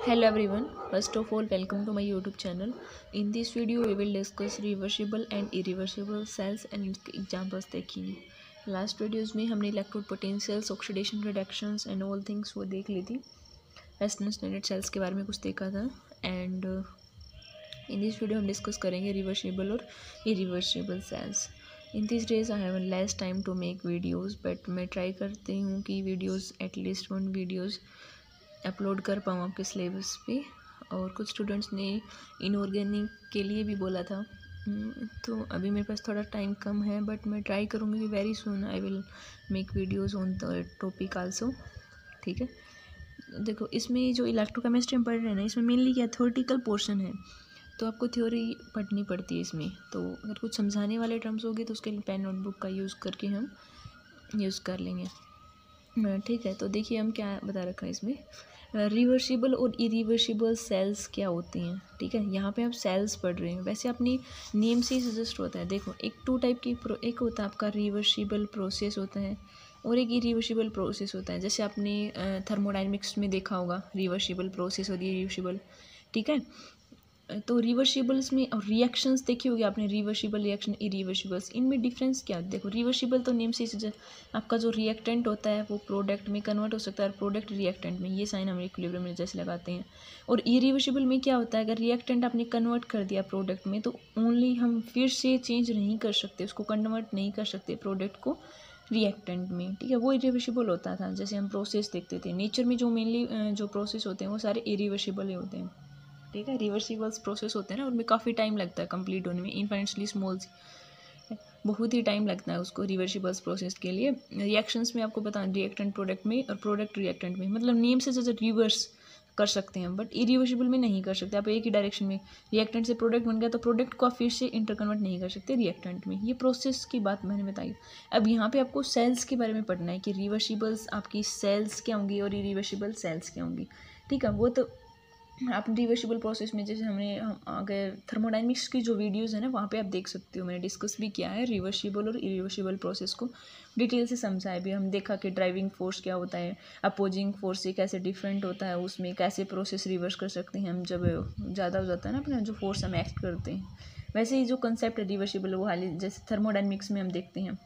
Hello everyone, first of all welcome to my YouTube channel. In this video we will discuss reversible and irreversible cells and इनके examples देखेंगे. Last videos में हमने electrode potentials, oxidation reductions and all things वो देख ली थी. Western standard cells के बारे में कुछ देखा था एंड इन दिस वीडियो हम डिस्कस करेंगे रिवर्सिबल और irreversible cells. In this days I have less time to make videos but मैं ट्राई करती हूँ कि वीडियोज़ एटलीस्ट 1 वीडियोज़ अपलोड कर पाऊँ आपके सिलेबस पे. और कुछ स्टूडेंट्स ने इनऑर्गेनिक के लिए भी बोला था, तो अभी मेरे पास थोड़ा टाइम कम है बट मैं ट्राई करूँगी कि very soon I will make videos on the topic also. ठीक है, देखो इसमें जो इलेक्ट्रोकेमिस्ट्री हम पढ़ रहे हैं ना, इसमें मेनली क्या थ्योरेटिकल पोर्शन है, तो आपको थ्योरी पढ़नी पड़ती है इसमें. तो अगर कुछ समझाने वाले टर्म्स होंगे तो उसके लिए पेन नोटबुक का यूज़ करके हम यूज़ कर लेंगे. ठीक है, तो देखिए हम क्या बता रखा है इसमें. रिवर्सिबल और इरिवर्सिबल सेल्स क्या होती हैं. ठीक है, यहाँ पे आप सेल्स पढ़ रहे हैं, वैसे अपनी नेम से ही सजेस्ट होता है. देखो एक 2 टाइप की एक होता है आपका रिवर्सिबल प्रोसेस होता है और एक इरिवर्सिबल प्रोसेस होता है. जैसे आपने थर्मोडायनेमिक्स में देखा होगा रिवर्सिबल प्रोसेस और इरिवर्सिबल. ठीक है, तो रिवर्सिबल्स में और रिएक्शंस देखी होगी आपने, रिवर्सिबल रिएक्शन इरिवर्सिबल्स, इनमें डिफरेंस क्या है. देखो रिवर्सिबल तो नेम से आपका जो रिएक्टेंट होता है वो प्रोडक्ट में कन्वर्ट हो सकता है और प्रोडक्ट रिएक्टेंट में, ये साइन हम इक्विलिब्रियम में जैसे लगाते हैं. और इरिवर्सिबल में क्या होता है, अगर रिएक्टेंट आपने कन्वर्ट कर दिया प्रोडक्ट में तो ओनली हम फिर से चेंज नहीं कर सकते, उसको कन्वर्ट नहीं कर सकते प्रोडक्ट को रिएक्टेंट में. ठीक है, वो इरिवर्सिबल होता था. जैसे हम प्रोसेस देखते थे नेचर में, जो मेनली जो प्रोसेस होते हैं वो सारे इरिवर्सिबल ही होते हैं. ठीक है, रिवर्सिबल्स प्रोसेस होते हैं ना, उनमें काफ़ी टाइम लगता है कंप्लीट होने में, इन्फाइनेटली स्मॉल, बहुत ही टाइम लगता है उसको रिवर्सिबल्स प्रोसेस के लिए. रिएक्शंस में आपको पता रिएक्टेंट प्रोडक्ट में और प्रोडक्ट रिएक्टेंट में, मतलब नेम से जैसे रिवर्स कर सकते हैं बट इरिवर्सिबल में नहीं कर सकते. आप एक ही डायरेक्शन में, रिएक्टेंट से प्रोडक्ट बन गया तो प्रोडक्ट को आप फिर से इंटरकन्वर्ट नहीं कर सकते रिएक्टेंट में. ये प्रोसेस की बात मैंने बताई. अब यहाँ पे आपको सेल्स के बारे में पढ़ना है कि रिवर्सिबल्स आपकी सेल्स क्या होंगी और इरिवर्सिबल सेल्स क्या होंगी. ठीक है, वो तो आप रिवर्सिबल प्रोसेस में जैसे हम अगर थर्मोडायनेमिक्स की जो वीडियोस है ना वहाँ पे आप देख सकते हो, मैंने डिस्कस भी किया है रिवर्सिबल और इरिवर्सिबल प्रोसेस को डिटेल से समझाया भी. हम देखा कि ड्राइविंग फोर्स क्या होता है, अपोजिंग फोर्स से कैसे डिफरेंट होता है, उसमें कैसे प्रोसेस रिवर्स कर सकते हैं हम जब ज़्यादा हो जाता है ना अपना जो फोर्स हम एक्ट करते हैं. वैसे ही जो कंसेप्ट है रिवर्सिबल वो हाल जैसे थर्मोडायनेमिक्स में हम देखते हैं.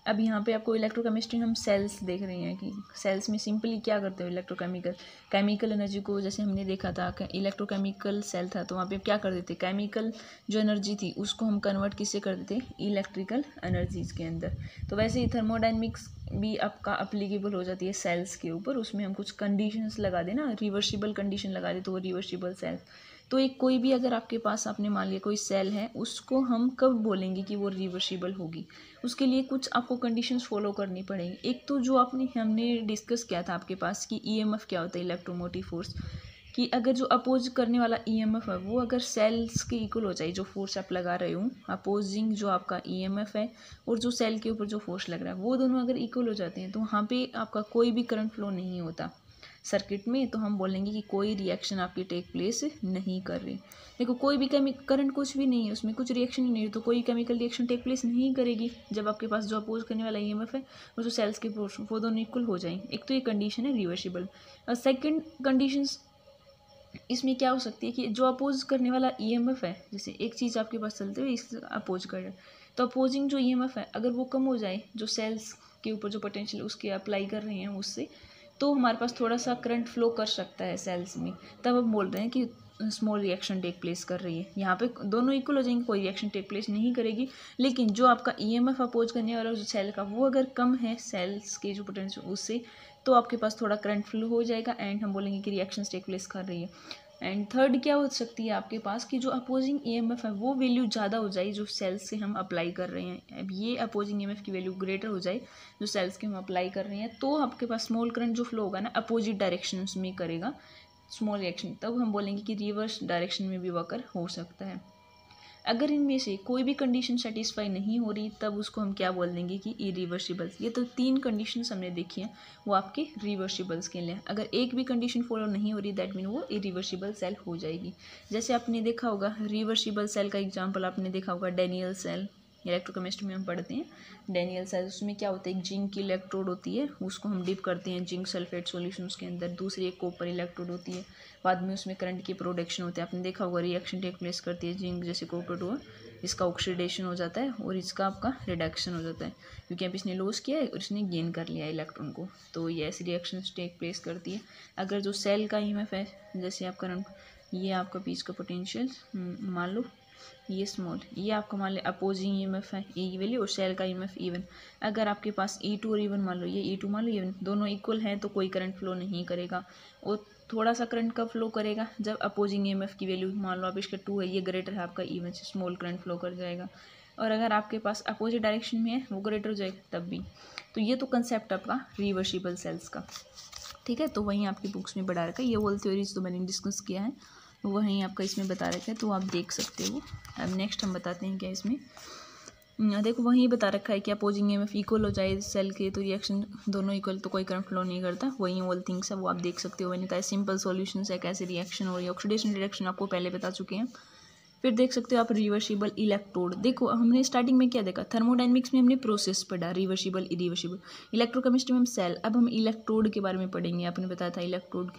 अब यहाँ पे आपको इलेक्ट्रोकेमिस्ट्री हम सेल्स देख रहे हैं कि सेल्स में सिंपली क्या करते हो, इलेक्ट्रोकेमिकल केमिकल एनर्जी को, जैसे हमने देखा था इलेक्ट्रोकेमिकल सेल था तो वहाँ पे क्या करते थे, केमिकल जो एनर्जी थी उसको हम कन्वर्ट किससे करते थे, इलेक्ट्रिकल एनर्जीज के अंदर. तो वैसे ही थर्मोडायनेमिक्स भी आपका अप्लीकेबल हो जाती है सेल्स के ऊपर. उसमें हम कुछ कंडीशंस लगा दें ना, रिवर्सिबल कंडीशन लगा दे तो वो रिवर्सिबल सेल. तो एक कोई भी अगर आपके पास आपने मान लिया कोई सेल है, उसको हम कब बोलेंगे कि वो रिवर्सिबल होगी, उसके लिए कुछ आपको कंडीशंस फॉलो करनी पड़ेंगी. एक तो जो हमने डिस्कस किया था आपके पास कि ईएमएफ क्या होता है, इलेक्ट्रोमोटिव फोर्स, कि अगर जो अपोज करने वाला ईएमएफ है वो अगर सेल्स के इक्वल हो जाए, जो फोर्स आप लगा रहे हो, अपोजिंग जो आपका ईएमएफ है और जो सेल के ऊपर जो फोर्स लग रहा है वो दोनों अगर इक्वल हो जाते हैं तो वहाँ पे आपका कोई भी करंट फ्लो नहीं होता सर्किट में. तो हम बोलेंगे कि कोई रिएक्शन आपकी टेक प्लेस नहीं कर रही. देखो कोई भी करंट कुछ भी नहीं है, उसमें कुछ रिएक्शन ही नहीं है, तो कोई केमिकल रिएक्शन टेक प्लेस नहीं करेगी जब आपके पास जो अपोज करने वाला ईएमएफ है और जो सेल्स के फोर्स वो दोनों इक्वल हो जाएंगे. एक तो ये कंडीशन है रिवर्सिबल. और सेकेंड कंडीशन इसमें क्या हो सकती है कि जो अपोज करने वाला ईएमएफ है, जैसे एक चीज़ आपके पास चलते हुए इस अपोज कर रहे हैं, तो अपोजिंग जो ईएमएफ है अगर वो कम हो जाए, जो सेल्स के ऊपर जो पोटेंशियल उसके अप्लाई कर रहे हैं उससे, तो हमारे पास थोड़ा सा करंट फ्लो कर सकता है सेल्स में. तब हम बोल रहे हैं कि स्मॉल रिएक्शन टेक प्लेस कर रही है. यहाँ पे दोनों इक्वल हो जाएंगे, कोई रिएक्शन टेक प्लेस नहीं करेगी, लेकिन जो आपका ईएमएफ अपोज करने वाला जो सेल का वो अगर कम है सेल्स के जो पोटेंशियल उससे, तो आपके पास थोड़ा करंट फ्लो हो जाएगा एंड हम बोलेंगे कि रिएक्शन टेक प्लेस कर रही है. एंड थर्ड क्या हो सकती है आपके पास कि जो अपोजिंग ईएमएफ है वो वैल्यू ज़्यादा हो जाए जो सेल्स से हम अप्लाई कर रहे हैं. अब ये अपोजिंग ईएमएफ की वैल्यू ग्रेटर हो जाए जो सेल्स के हम अप्लाई कर रहे हैं, तो आपके पास स्मॉल करंट जो फ्लो होगा ना अपोजिट डायरेक्शन में करेगा स्मॉल रिएक्शन, तब हम बोलेंगे कि रिवर्स डायरेक्शन में भी वर्कर हो सकता है. अगर इनमें से कोई भी कंडीशन सेटिस्फाई नहीं हो रही तब उसको हम क्या बोल देंगे कि इरिवर्सिबल्स. ये तो 3 कंडीशंस हमने देखी हैं, वो आपके रिवर्सिबल्स के लिए. अगर एक भी कंडीशन फॉलो नहीं हो रही दैट मीन वो इरिवर्सिबल सेल हो जाएगी. जैसे आपने देखा होगा रिवर्सिबल सेल का एग्जांपल आपने देखा होगा डेनियल सेल. इलेक्ट्रोकेमिस्ट्री में हम पढ़ते हैं डैनियल साइज। उसमें क्या होता है, एक जिंक की इलेक्ट्रोड होती है, उसको हम डिप करते हैं जिंक सल्फेट सॉल्यूशंस के अंदर। दूसरी एक कॉपर इलेक्ट्रोड होती है, बाद में उसमें करंट की प्रोडक्शन होती है। आपने देखा होगा रिएक्शन टेक प्लेस करती है जिंक जैसे कॉपर हुआ, इसका ऑक्सीडेशन हो जाता है और इसका आपका रिडक्शन हो जाता है, क्योंकि अब इसने लॉस किया है और इसने गेन कर लिया है इलेक्ट्रॉन को। तो ये ऐसी रिएक्शन टेक प्लेस करती है। अगर जो सेल का ईएमएफ है, जैसे आप करंट, ये आपका बीच का पोटेंशियल मान लो ये स्मॉल, ये आपका मान लो अपोजिंग ईएमएफ है ए की वैल्यू, और सेल का ईएमएफ इवन। अगर आपके पास E2 और E1 मान लो, ये E2 मान लो इवन, दोनों इक्वल हैं तो कोई करंट फ्लो नहीं करेगा। और थोड़ा सा करंट कब फ्लो करेगा, जब अपोजिंग ईएमएफ की वैल्यू मान लो आप इसका 2 है, ये ग्रेटर है आपका E1 से, स्मॉल करंट फ्लो कर जाएगा। और अगर आपके पास अपोजिट डायरेक्शन में है, वो ग्रेटर हो जाएगा तब भी। तो ये तो कंसेप्ट आपका रिवर्सिबल सेल्स का, ठीक है। तो वहीं आपकी बुक्स में बढ़ा रखा है, ये ऑल थ्योरीज तो मैंने डिस्कस किया है, वहीं आपका इसमें बता रखा है, तो आप देख सकते हो। अब नेक्स्ट हम बताते हैं क्या इसमें, देखो वहीं बता रखा है कि अपोजिंग ईएमएफ इक्वल हो जाए सेल के तो रिएक्शन दोनों इक्वल तो कोई करंट फ्लो नहीं करता। वहीं ऑल थिंग्स है वो आप देख सकते हो। मैंने कहा सिंपल सॉल्यूशंस है, कैसे रिएक्शन हो रही है, ऑक्सीडेशन रिडक्शन आपको पहले बता चुके हैं। फिर देख सकते हो आप रिवर्सिबल इलेक्ट्रोड। देखो हमने स्टार्टिंग में क्या देखा, थर्मोडायनेमिक्स में हमने प्रोसेस पढ़ा, रिवर्सिबल इरिवर्सिबल। इलेक्ट्रोकेमिस्ट्री में हम सेल, अब हम इलेक्ट्रोड के बारे में पढ़ेंगे। आपने बताया था इलेक्ट्रोड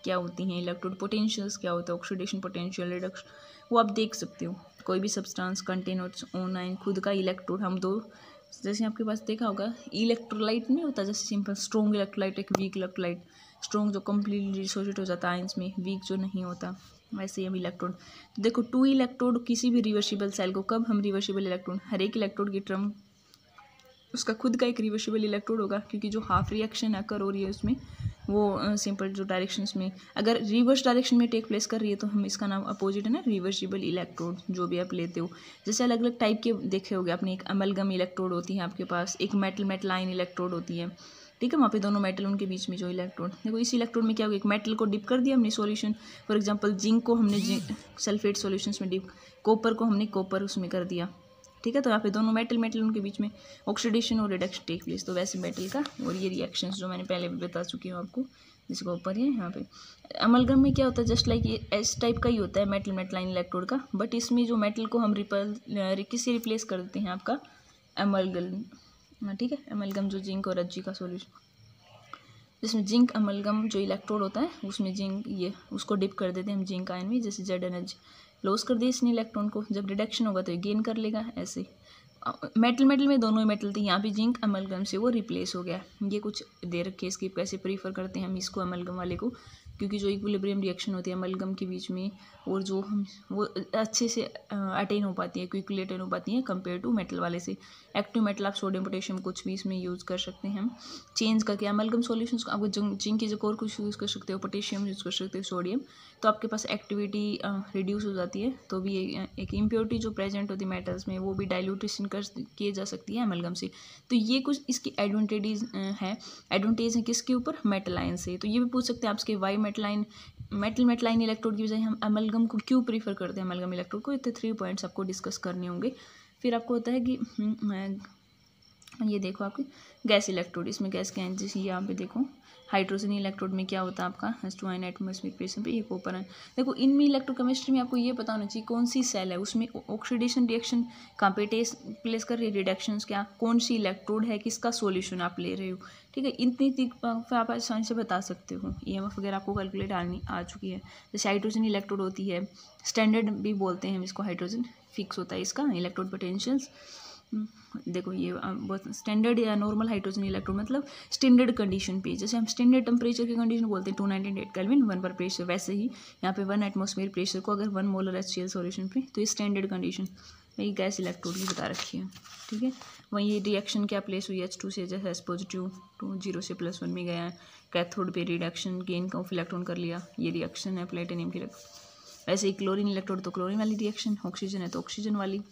क्या होती हैं, इलेक्ट्रोड पोटेंशियल्स क्या होता है, ऑक्सीडेशन पोटेंशियल, रिडक्शन, वो आप देख सकते हो। कोई भी सब्सटेंस कंटेन ऑन खुद का इलेक्ट्रोड, हम दो, जैसे आपके पास देखा होगा इलेक्ट्रोलाइट नहीं होता, जैसे सिंपल स्ट्रॉन्ग इलेक्ट्रोलाइट, एक वीक इलेक्ट्रोलाइट, स्ट्रॉन्ग जो कम्प्लीटली डिसोसिएट हो जाता है आयंस में, वीक जो नहीं होता, वैसे ही हम इलेक्ट्रोड। देखो 2 इलेक्ट्रोड किसी भी रिवर्सिबल सेल को, कब हम रिवर्सिबल इलेक्ट्रोड, हर एक इलेक्ट्रोड की टर्म उसका खुद का एक रिवर्सिबल इलेक्ट्रोड होगा, क्योंकि जो हाफ रिएक्शन अकर हो रही है उसमें वो सिंपल जो डायरेक्शंस में, अगर रिवर्स डायरेक्शन में टेक प्लेस कर रही है तो हम इसका नाम अपोजिट है ना, रिवर्सिबल इलेक्ट्रोड जो भी आप लेते हो। जैसे अलग अलग टाइप के देखे होगे आपने, एक अमलगम इलेक्ट्रोड होती है आपके पास, एक मेटल मेटलाइन इलेक्ट्रोड होती है, ठीक है, वहाँ पे दोनों मेटल उनके बीच में जो इलेक्ट्रोड। देखो इस इलेक्ट्रोड में क्या होगा, एक मेटल को डिप कर दिया हमने सॉल्यूशन, फॉर एग्जांपल जिंक को हमने सल्फेट सॉल्यूशंस में डिप, कॉपर को हमने कॉपर उसमें कर दिया, ठीक है। तो यहाँ पे दोनों मेटल उनके बीच में ऑक्सीडेशन और रिडक्शन टेक प्लेस। तो वैसे मेटल का और ये रिएक्शंस जो मैंने पहले भी बता चुकी हूँ आपको, जिसको ऊपर है यहाँ पे। अमलगम में क्या होता है, जस्ट लाइक ये एस टाइप का ही होता है मेटल मेटलाइन इलेक्ट्रोड का, बट इसमें जो मेटल को हम किससे रिप्लेस कर देते हैं, आपका अमलगम, ठीक है। अमलगम जो जिंक और एच का सॉल्यूशन, जिसमें जिंक अमलगम जो इलेक्ट्रोड होता है उसमें जिंक, ये उसको डिप कर देते हैं हम जिंक आयन में, जैसे ZnH लॉस कर दिया इसने इलेक्ट्रॉन को, जब रिडक्शन होगा तो ये गेन कर लेगा। ऐसे मेटल में दोनों ही मेटल थे, यहाँ भी जिंक अमलगम से वो रिप्लेस हो गया। ये कुछ दे रखे इसकी कैसे प्रीफर करते हैं हम इसको अमलगम वाले को, क्योंकि जो इक्विलिब्रियम रिएक्शन होती है अमलगम के बीच में, और जो हम वो अच्छे से अटेन हो पाती है, क्विकली अटेन हो पाती है कंपेयर टू मेटल वाले से। एक्टिव मेटल आप सोडियम पोटेशियम कुछ भी इसमें यूज़ कर सकते हैं हम चेंज करके। अमलगम सॉल्यूशंस आपको जिंक की जगह और कुछ यूज़ कर सकते हो, पोटेशियम यूज़ कर सकते हो, सोडियम, तो आपके पास एक्टिविटी रिड्यूस हो जाती है। तो भी एक इम्प्योरिटी जो प्रेजेंट होती है मेटल्स में वो भी डाइल्यूटेशन कर किए जा सकती है अमलगम से। तो ये कुछ इसकी एडवांटेज है किसके ऊपर, मेटल आयन से। तो ये भी पूछ सकते हैं आपके वाई मेटलाइन इलेक्ट्रोड की बजाय हम अमलगम को क्यों प्रीफर करते हैं, अमलगम इलेक्ट्रोड को। इतने 3 पॉइंट्स आपको डिस्कस करने होंगे। फिर आपको होता है कि ये देखो आपके गैस इलेक्ट्रोड, इसमें गैस के आयन, जैसे यहाँ पे देखो हाइड्रोजन इलेक्ट्रोड में क्या होता है आपका H2 एटमॉस्फेरिक प्रेशर पे, ये कॉपर है। देखो इनमें इलेक्ट्रोकेमिस्ट्री में आपको ये पता होना चाहिए कौन सी सेल है, उसमें ऑक्सीडेशन रिएक्शन कहाँ पे प्लेस कर रही है, रिडक्शंस क्या, कौन सी इलेक्ट्रोड है, किसका सॉल्यूशन आप ले रहे हो, ठीक है। इतनी आप आसानी से बता सकते हो। EMF वगैरह आपको कैलकुलेट आ चुकी है। जैसे हाइड्रोजन इलेक्ट्रोड होती है, स्टैंडर्ड भी बोलते हैं हम इसको, हाइड्रोजन फिक्स होता है इसका इलेक्ट्रोड पोटेंशियल्स। देखो ये बहुत स्टैंडर्ड या नॉर्मल हाइड्रोजन इलेक्ट्रोड मतलब स्टैंडर्ड कंडीशन पे, जैसे हम स्टैंडर्ड टेम्परेचर की कंडीशन बोलते हैं 298 केल्विन 1 पर प्रेशर, वैसे ही यहाँ पे 1 एटमॉस्फेयर प्रेशर को अगर 1 मोलर HCl सॉल्यूशन पे, तो ये स्टैंडर्ड कंडीशन वही गैस इलेक्ट्रोड की बता रखी है, ठीक है। वहीं ये रिएक्शन क्या प्लेस हुई H2 से, जैसे H पॉजिटिव तो 0 से +1 में गया है, कैथोड पे रिडक्शन गेन ऑफ इलेक्ट्रॉन कर लिया, ये रिएक्शन है प्लेटिनियम की। वैसे ही क्लोरीन इलेक्ट्रोड तो क्लोरीन वाली रिएक्शन, ऑक्सीजन है तो ऑक्सीजन वाली।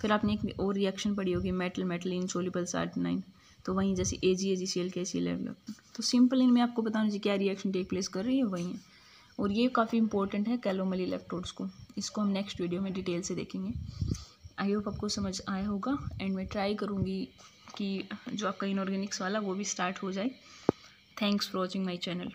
फिर आपने एक और रिएक्शन पढ़ी होगी मेटल इनसॉल्युबल सार्टनाइन, तो वहीं जैसे AgAgCl KCl। तो सिंपल इनमें आपको बताना चाहिए क्या रिएक्शन टेक प्लेस कर रही है, वही है। और ये काफ़ी इंपॉर्टेंट है कैलोमल इलेक्ट्रोड्स को, इसको हम नेक्स्ट वीडियो में डिटेल से देखेंगे। आई होप आपको समझ आया होगा, एंड मैं ट्राई करूँगी कि जो आपका इनऑर्गेनिक्स वाला वो भी स्टार्ट हो जाए। Thanks for watching my channel.